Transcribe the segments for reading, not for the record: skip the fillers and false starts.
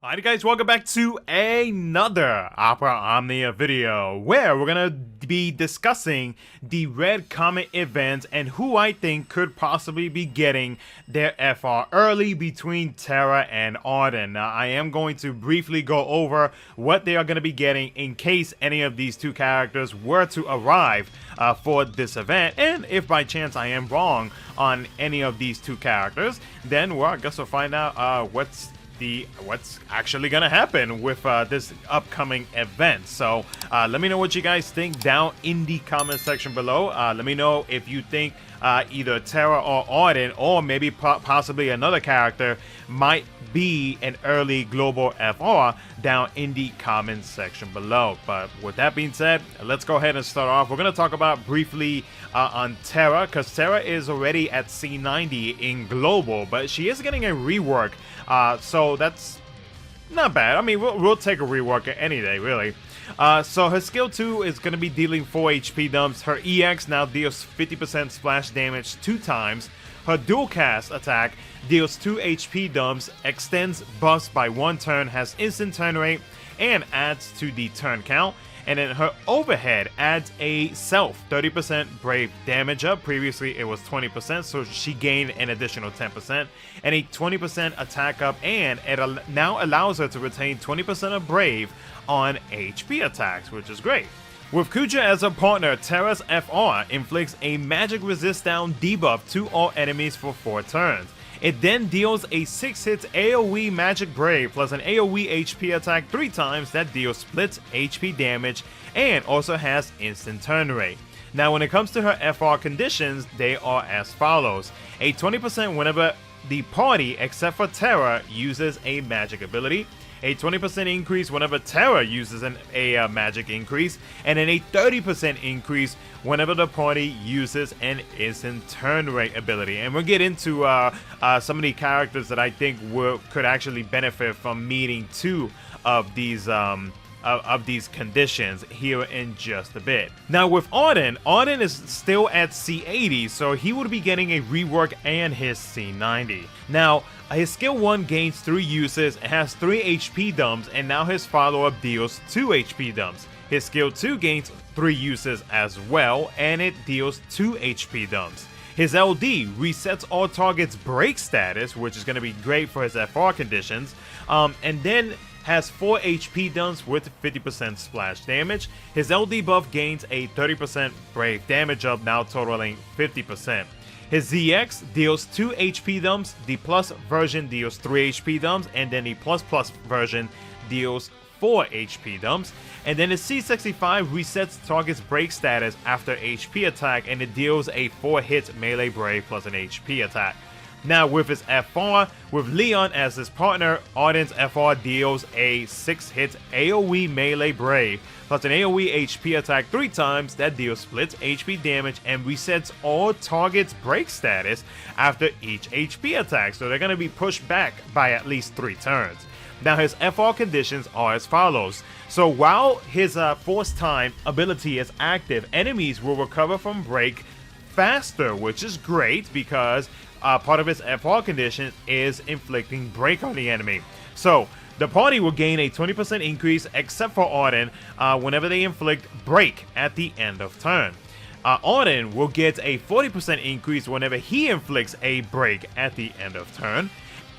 Alright guys, welcome back to another Opera Omnia video where we're gonna be discussing the Red Comet event and who I think could possibly be getting their FR early between Terra and Ardyn. Now I am going to briefly go over what they are going to be getting in case any of these two characters were to arrive for this event, and if by chance I am wrong on any of these two characters, then well, I guess we'll find out what's actually gonna happen with this upcoming event. So let me know what you guys think down in the comment section below. Let me know if you think either Terra or Ardyn, or maybe possibly another character, might be an early global FR down in the comment section below. But with that being said, let's go ahead and start off. We're going to talk about briefly on Terra, because Terra is already at C90 in global, but she is getting a rework, so that's not bad. I mean, we'll take a rework any day, really. So her skill 2 is going to be dealing 4 HP dumps. Her EX now deals 50% splash damage 2 times. Her dual cast attack deals 2 HP dumps, extends buffs by 1 turn, has instant turn rate, and adds to the turn count. And then her overhead adds a self 30% brave damage up. Previously it was 20%, so she gained an additional 10%, and a 20% attack up, and it now allows her to retain 20% of brave on HP attacks, which is great. With Kuja as a partner, Terra's FR inflicts a magic resist down debuff to all enemies for 4 turns. It then deals a 6-hit AoE Magic Brave plus an AoE HP attack 3 times that deals split HP damage and also has instant turn rate. Now when it comes to her FR conditions, they are as follows. A 20% whenever the party except for Terra uses a magic ability, a 20% increase whenever Terra uses a magic increase, and then a 30% increase whenever the party uses an instant turn rate ability. And we'll get into some of the characters that I think could actually benefit from meeting 2 of these conditions here in just a bit. Now with Ardyn is still at C80, so he would be getting a rework and his C90. Now his skill 1 gains 3 uses, it has 3 HP dumps, and now his follow-up deals 2 HP dumps. His skill 2 gains 3 uses as well, and it deals 2 HP dumps. His LD resets all targets break status, which is going to be great for his FR conditions, and then has 4 HP dumps with 50% splash damage. His LD buff gains a 30% brave damage up, now totaling 50%. His ZX deals 2 HP dumps, the plus version deals 3 HP dumps, and then the plus version deals 4 HP dumps. And then his C65 resets target's break status after HP attack, and it deals a 4-hit melee brave plus an HP attack. Now with his FR, with Leon as his partner, Ardyn's FR deals a 6-hit AoE melee brave plus an AoE HP attack 3 times that deals split HP damage and resets all targets break status after each HP attack, so they're going to be pushed back by at least 3 turns. Now his FR conditions are as follows. So while his Force Time ability is active, enemies will recover from break faster, which is great because part of his FR condition is inflicting break on the enemy. So the party will gain a 20% increase except for Ardyn whenever they inflict break at the end of turn. Ardyn will get a 40% increase whenever he inflicts a break at the end of turn.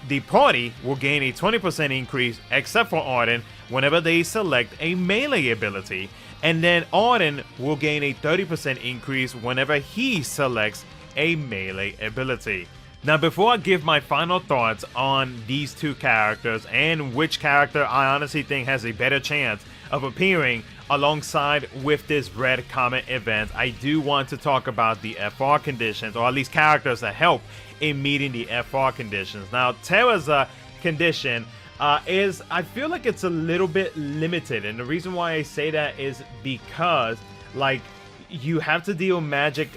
The party will gain a 20% increase except for Ardyn whenever they select a melee ability, and then Ardyn will gain a 30% increase whenever he selects a melee ability. Now before I give my final thoughts on these two characters and which character I honestly think has a better chance of appearing alongside with this Red Comet event, I do want to talk about the FR conditions, or at least characters that help in meeting the FR conditions. Now Terra's condition is, I feel like it's a little bit limited, and the reason why I say that is because like you have to deal magic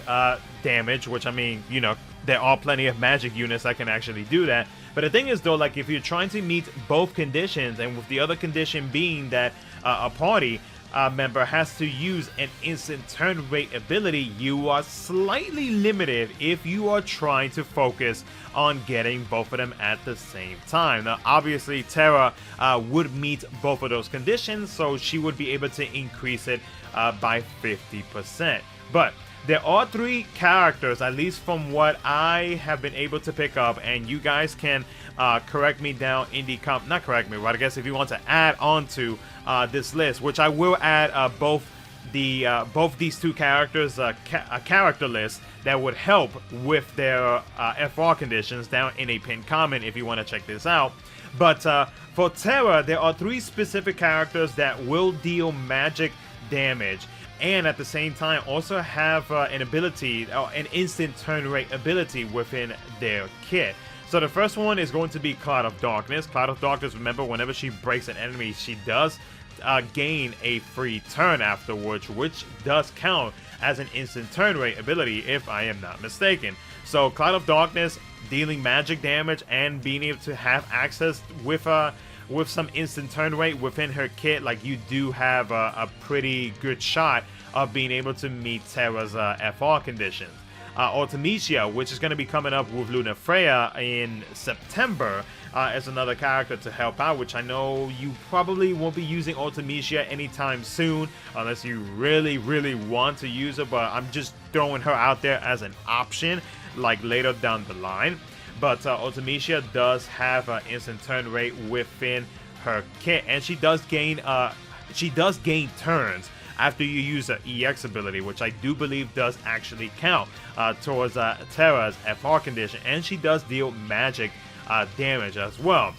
damage, which I mean, you know, there are plenty of magic units that can actually do that. But the thing is though, like if you're trying to meet both conditions, and with the other condition being that a party member has to use an instant turn rate ability, you are slightly limited if you are trying to focus on getting both of them at the same time. Now, obviously, Terra would meet both of those conditions, so she would be able to increase it by 50%. But there are 3 characters, at least from what I have been able to pick up, and you guys can correct me down in the not correct me, but I guess if you want to add on to this list, which I will add both these 2 characters a character list that would help with their FR conditions down in a pinned comment if you want to check this out. But for Terra, there are 3 specific characters that will deal magic damage and at the same time also have an ability, an instant turn rate ability within their kit. So the first one is going to be Cloud of Darkness. Cloud of Darkness, remember, whenever she breaks an enemy, she does gain a free turn afterwards, which does count as an instant turn rate ability if I am not mistaken. So Cloud of Darkness, dealing magic damage and being able to have access with some instant turn rate within her kit, like you do have a pretty good shot of being able to meet Terra's FR conditions. Artemisia, which is going to be coming up with Luna Freya in September, as another character to help out, which I know you probably won't be using Artemisia anytime soon unless you really want to use her, but I'm just throwing her out there as an option like later down the line. But Artemisia does have an instant turn rate within her kit, and she does gain turns after you use an EX ability, which I do believe does actually count towards Terra's FR condition, and she does deal magic damage as well.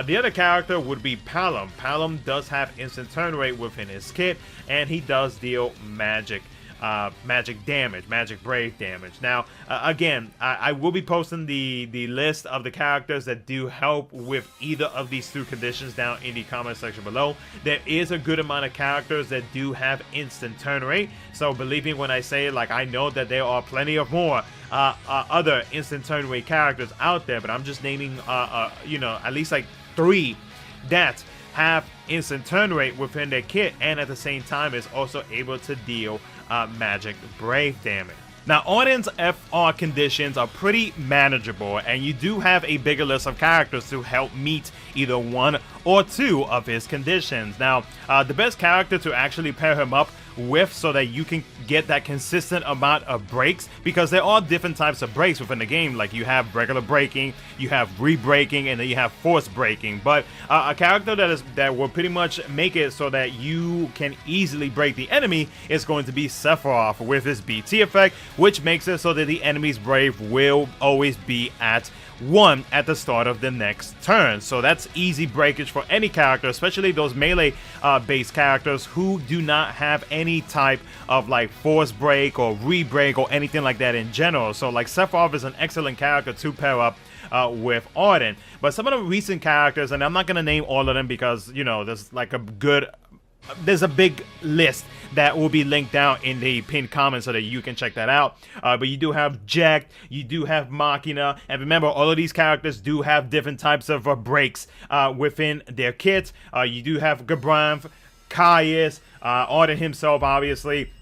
The other character would be Palom. Palom does have instant turn rate within his kit, and he does deal magic damage, magic brave damage. Now, again, I will be posting the list of the characters that do help with either of these 2 conditions down in the comment section below. There is a good amount of characters that do have instant turn rate, so believe me when I say, like, I know that there are plenty of more other instant turn rate characters out there, but I'm just naming you know, at least like 3 that have instant turn rate within their kit, and at the same time is also able to deal magic brave damage. Now, Ardyn's FR conditions are pretty manageable, and you do have a bigger list of characters to help meet either 1 or 2 of his conditions. Now, the best character to actually pair him up with so that you can get that consistent amount of breaks, because there are different types of breaks within the game. Like, you have regular breaking, you have re-breaking, and then you have force breaking. But a character that will pretty much make it so that you can easily break the enemy is going to be Sephiroth with his BT effect, which makes it so that the enemy's brave will always be at 1 at the start of the next turn. So that's easy breakage for any character, especially those melee based characters who do not have any type of like force break or re-break or anything like that in general. So like Sephiroth is an excellent character to pair up with Ardyn. But some of the recent characters, and I'm not going to name all of them because, you know, there's a big list that will be linked down in the pinned comment so that you can check that out. But you do have Jack, you do have Machina, and remember, all of these characters do have different types of breaks within their kits. You do have Gabranth, Caius, Ardyn himself, obviously.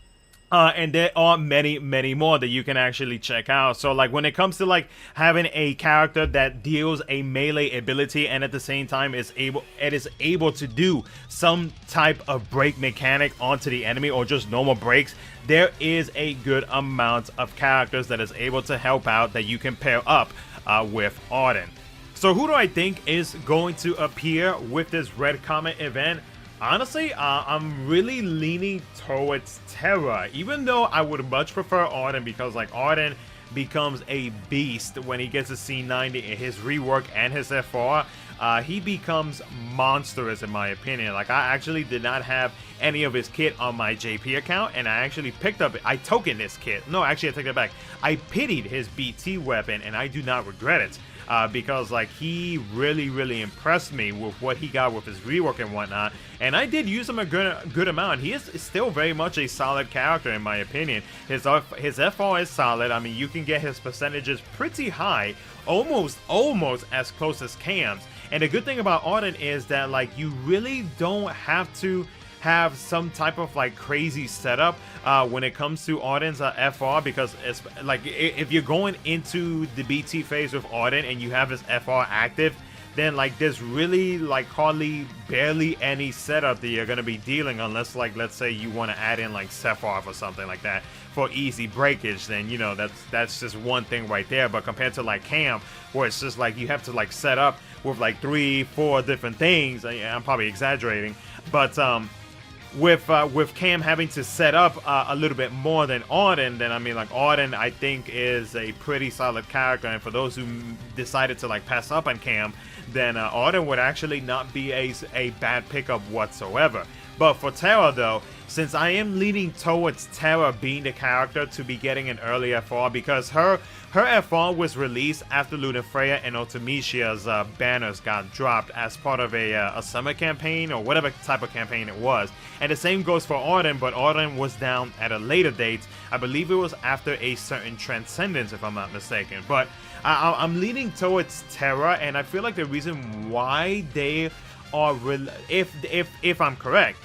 And there are many more that you can actually check out. So like when it comes to like having a character that deals a melee ability and at the same time is able to do some type of break mechanic onto the enemy or just normal breaks, there is a good amount of characters that is able to help out that you can pair up with Ardyn. So who do I think is going to appear with this Red Comet event? Honestly, I'm really leaning towards Terra, even though I would much prefer Ardyn, because like Ardyn becomes a beast when he gets a C90 in his rework and his FR. He becomes monstrous in my opinion. Like, I actually did not have any of his kit on my JP account, and I actually picked up, I tokened his kit. No, actually I take that back. I pitied his BT weapon, and I do not regret it. Because like he really impressed me with what he got with his rework and whatnot, and I did use him a good amount. He is still very much a solid character in my opinion. His FR is solid. I mean, you can get his percentages pretty high, almost as close as Cam's. And the good thing about Ardyn is that like you really don't have to have some type of like crazy setup when it comes to Ardyn's FR, because it's like if you're going into the BT phase with Ardyn and you have his FR active, then like there's really like hardly barely any setup that you're gonna be dealing, unless like let's say you want to add in like Sephiroth or something like that for easy breakage. Then you know that's just one thing right there. But compared to like Cam, where it's just like you have to like set up with like 3-4 different things, I'm probably exaggerating, but with Cam having to set up a little bit more than Ardyn, then I mean like Ardyn I think is a pretty solid character, and for those who decided to like pass up on Cam, then Ardyn would actually not be a bad pickup whatsoever. But for Terra though, since I am leaning towards Terra being the character to be getting an early FR, because her FR was released after Lunafreya and Ultimicia's banners got dropped as part of a summer campaign or whatever type of campaign it was. And the same goes for Ardyn, but Ardyn was down at a later date. I believe it was after a certain Transcendence, if I'm not mistaken. But I'm leaning towards Terra, and I feel like the reason why they are, if I'm correct,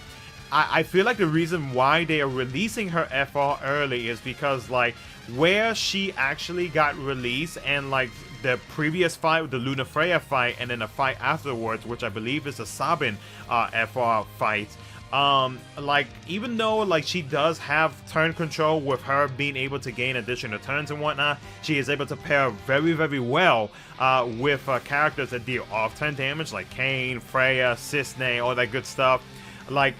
I feel like the reason why they are releasing her FR early is because like where she actually got released and like the previous fight, the Lunafreya fight, and then a fight afterwards, which I believe is a Sabin FR fight. Like even though like she does have turn control with her being able to gain additional turns and whatnot, she is able to pair very well with characters that deal off turn damage like Kain, Freya, Cisne, all that good stuff. Like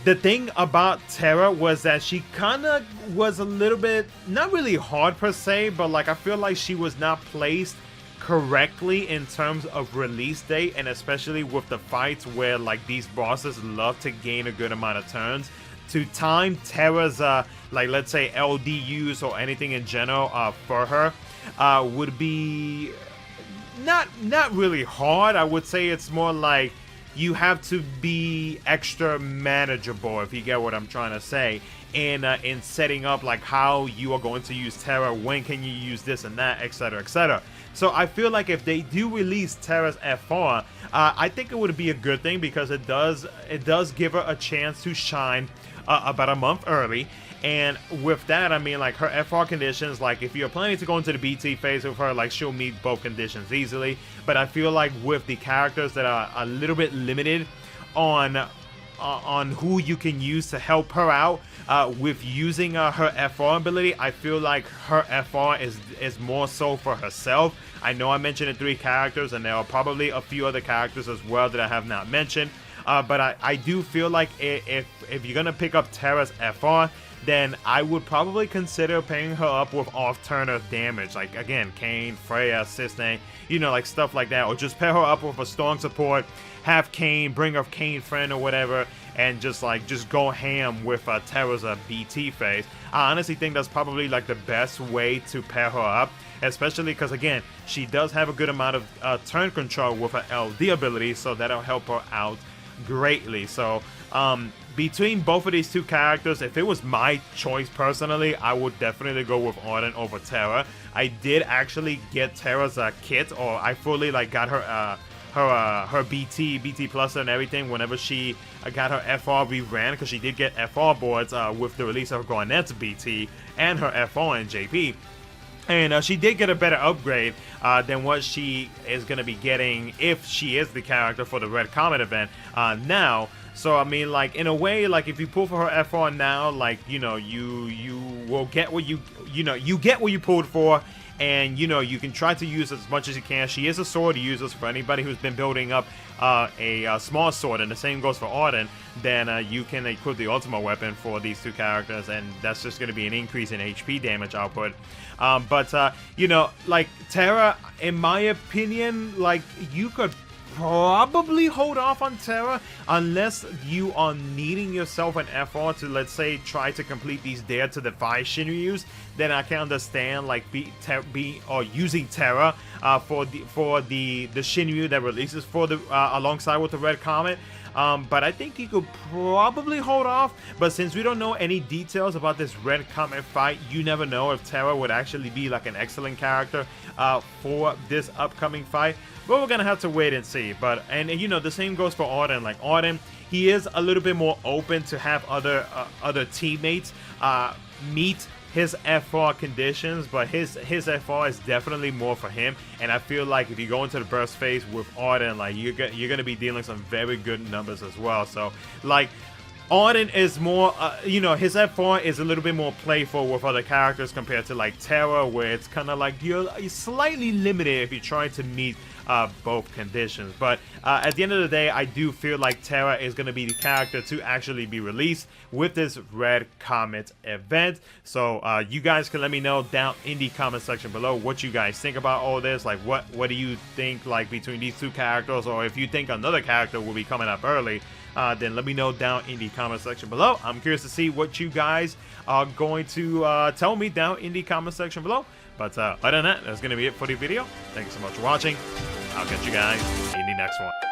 the thing about Terra was that she kind of was a little bit, not really hard per se, but like I feel like she was not placed correctly in terms of release date, and especially with the fights where like these bosses love to gain a good amount of turns. To time Terra's like let's say LDUs or anything in general for her would be not really hard. I would say it's more like you have to be extra manageable, if you get what I'm trying to say, in setting up like how you are going to use Terra, when can you use this and that, etc, etc. So I feel like if they do release Terra's FR, I think it would be a good thing, because it does give her a chance to shine about a month early. And with that, I mean like her FR conditions, like if you're planning to go into the BT phase with her, like she'll meet both conditions easily. But I feel like with the characters that are a little bit limited on who you can use to help her out with using her FR ability, I feel like her FR is more so for herself. I know I mentioned the 3 characters, and there are probably a few other characters as well that I have not mentioned. But I do feel like if you're gonna pick up Terra's FR, then I would probably consider pairing her up with off-turner damage, like again Kain, Freya, Cisne, you know, like stuff like that, or just pair her up with a strong support, have Kain, bring her Kain friend or whatever, and just go ham with Terra's BT phase. I honestly think that's probably like the best way to pair her up, especially because again she does have a good amount of turn control with her LD ability, so that'll help her out greatly. So between both of these 2 characters, if it was my choice personally, I would definitely go with Ardyn over Terra. I did actually get Terra's kit, or I fully like got her her BT plus and everything whenever she got her FR reran, because she did get FR boards with the release of Garnet's BT and her FR and JP. And she did get a better upgrade than what she is going to be getting if she is the character for the Red Comet event now. So I mean, like in a way, like if you pull for her FR now, like you know, you will get what you get what you pulled for, and you know you can try to use as much as you can. She is a sword user, so for anybody who's been building up a small sword, and the same goes for Ardyn, then you can equip the ultimate weapon for these 2 characters, and that's just going to be an increase in HP damage output. But you know, like Terra, in my opinion, like you could probably hold off on Terra unless you are needing yourself an FR to, let's say, try to complete these Dare to Defy Shinryus. Then I can understand like using Terra for the Shinryu that releases for the alongside with the Red Comet. but I think he could probably hold off. But since we don't know any details about this Red Comet fight, you never know if Terra would actually be like an excellent character for this upcoming fight. But we're gonna have to wait and see. But you know, the same goes for Ardyn. Like Ardyn, he is a little bit more open to have other teammates meet his FR conditions, but his FR is definitely more for him. And I feel like if you go into the burst phase with Ardyn, like you're gonna be dealing some very good numbers as well. So like Ardyn is more, you know, his FR is a little bit more playful with other characters compared to like Terra, where it's kind of like you're slightly limited if you're trying to meet both conditions. But at the end of the day, I do feel like Terra is going to be the character to actually be released with this Red Comet event. So you guys can let me know down in the comment section below what you guys think about all this. Like what do you think, like between these two characters, or if you think another character will be coming up early, then let me know down in the comment section below. I'm curious to see what you guys are going to tell me down in the comment section below. But other than that, that's going to be it for the video. Thank you so much for watching. I'll catch you guys in the next one.